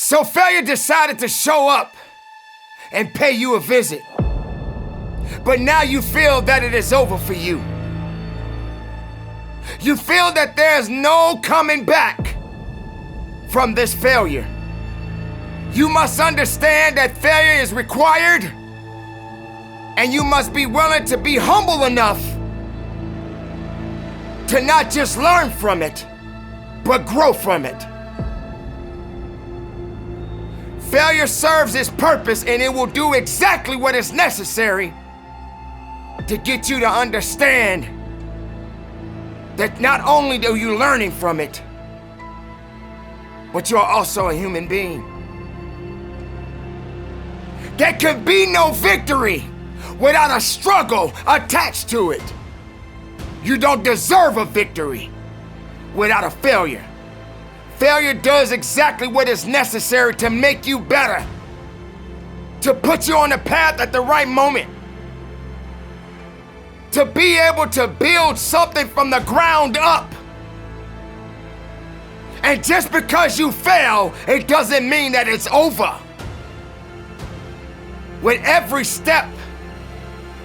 So failure decided to show up and pay you a visit. But now you feel that it is over for you. You feel that there's no coming back from this failure. You must understand that failure is required, and you must be willing to be humble enough to not just learn from it, but grow from it. Failure serves its purpose, and it will do exactly what is necessary to get you to understand that not only are you learning from it, but you're also a human being. There can be no victory without a struggle attached to it. You don't deserve a victory without a failure. Failure does exactly what is necessary to make you better, to put you on the path at the right moment, to be able to build something from the ground up. And just because you fail, it doesn't mean that it's over. With every step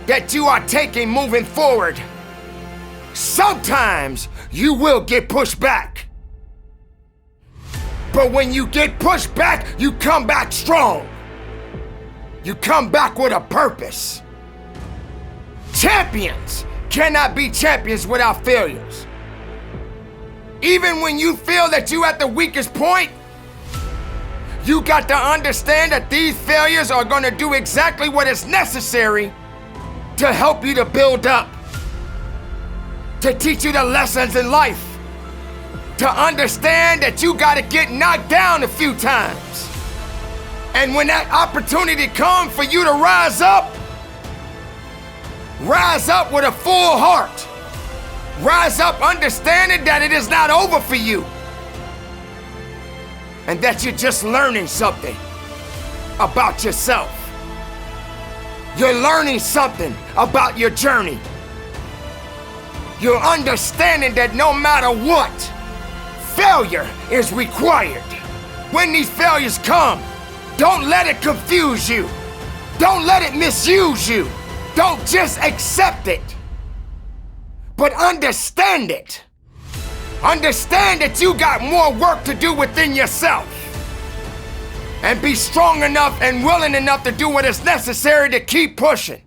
that you are taking moving forward, sometimes you will get pushed back. But when you get pushed back, you come back strong. You come back with a purpose. Champions cannot be champions without failures. Even when you feel that you're at the weakest point, you got to understand that these failures are going to do exactly what is necessary to help you to build up, to teach you the lessons in life, to understand that you got to get knocked down a few times. And when that opportunity comes for you to rise up with a full heart. Rise up understanding that it is not over for you, and that you're just learning something about yourself. You're learning something about your journey. You're understanding that no matter what, failure is required. When these failures come, don't let it confuse you. Don't let it misuse you. Don't just accept it, but understand it. Understand that you got more work to do within yourself. And be strong enough and willing enough to do what is necessary to keep pushing.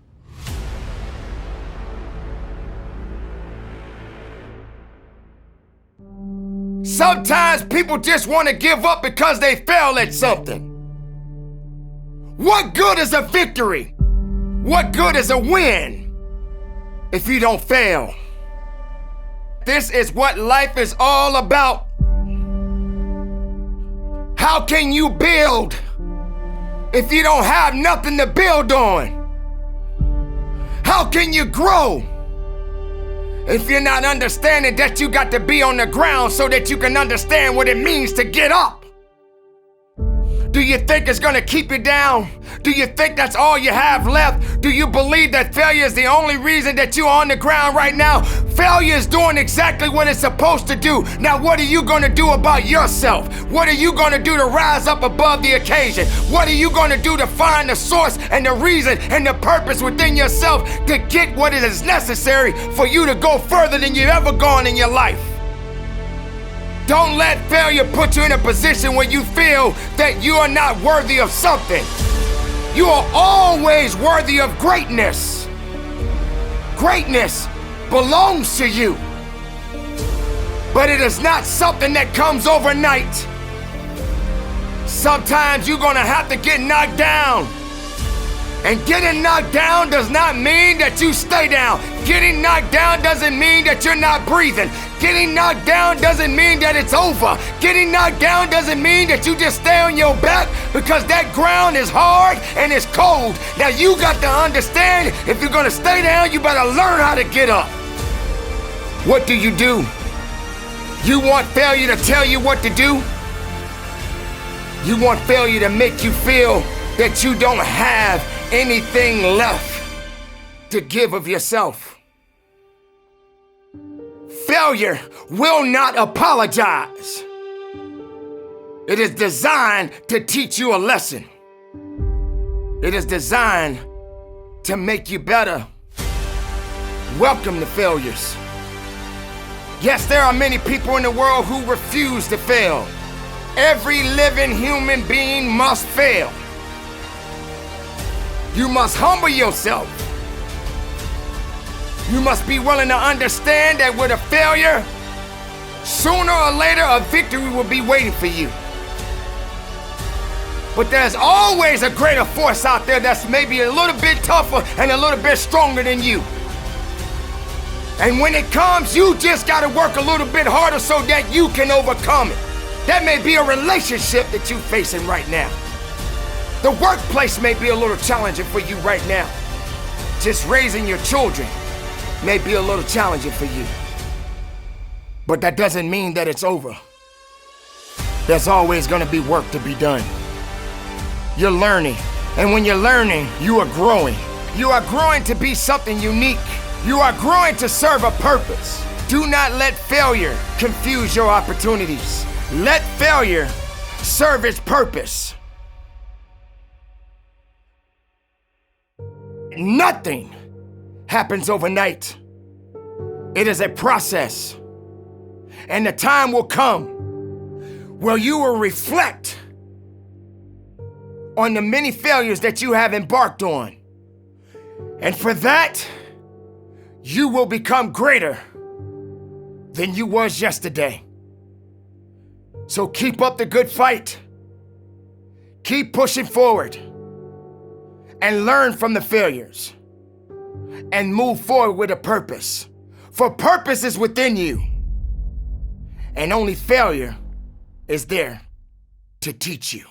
Sometimes people just want to give up because they fail at something. What good is a victory? What good is a win if you don't fail? This is what life is all about. How can you build if you don't have nothing to build on? How can you grow if you're not understanding that you got to be on the ground so that you can understand what it means to get up? Do you think it's gonna keep you down? Do you think that's all you have left? Do you believe that failure is the only reason that you're on the ground right now? Failure is doing exactly what it's supposed to do. Now what are you gonna do about yourself? What are you gonna do to rise up above the occasion? What are you gonna do to find the source and the reason and the purpose within yourself to get what is necessary for you to go further than you've ever gone in your life? Don't let failure put you in a position where you feel that you are not worthy of something. You are always worthy of greatness. Greatness belongs to you. But it is not something that comes overnight. Sometimes you're gonna have to get knocked down. And getting knocked down does not mean that you stay down. Getting knocked down doesn't mean that you're not breathing. Getting knocked down doesn't mean that it's over. Getting knocked down doesn't mean that you just stay on your back, because that ground is hard and it's cold. Now you got to understand, if you're gonna stay down, you better learn how to get up. What do? You want failure to tell you what to do? You want failure to make you feel that you don't have anything left to give of yourself. Failure will not apologize. It is designed to teach you a lesson. It is designed to make you better. Welcome to failures. Yes, there are many people in the world who refuse to fail. Every living human being must fail. You must humble yourself. You must be willing to understand that with a failure, sooner or later, a victory will be waiting for you. But there's always a greater force out there that's maybe a little bit tougher and a little bit stronger than you. And when it comes, you just gotta work a little bit harder so that you can overcome it. That may be a relationship that you're facing right now. The workplace may be a little challenging for you right now. Just raising your children may be a little challenging for you. But that doesn't mean that it's over. There's always gonna be work to be done. You're learning, and when you're learning, you are growing. You are growing to be something unique. You are growing to serve a purpose. Do not let failure confuse your opportunities. Let failure serve its purpose. Nothing happens overnight. It is a process. And the time will come where you will reflect on the many failures that you have embarked on. And for that, you will become greater than you was yesterday. So keep up the good fight. Keep pushing forward. And learn from the failures. And move forward with a purpose. For purpose is within you. And only failure is there to teach you.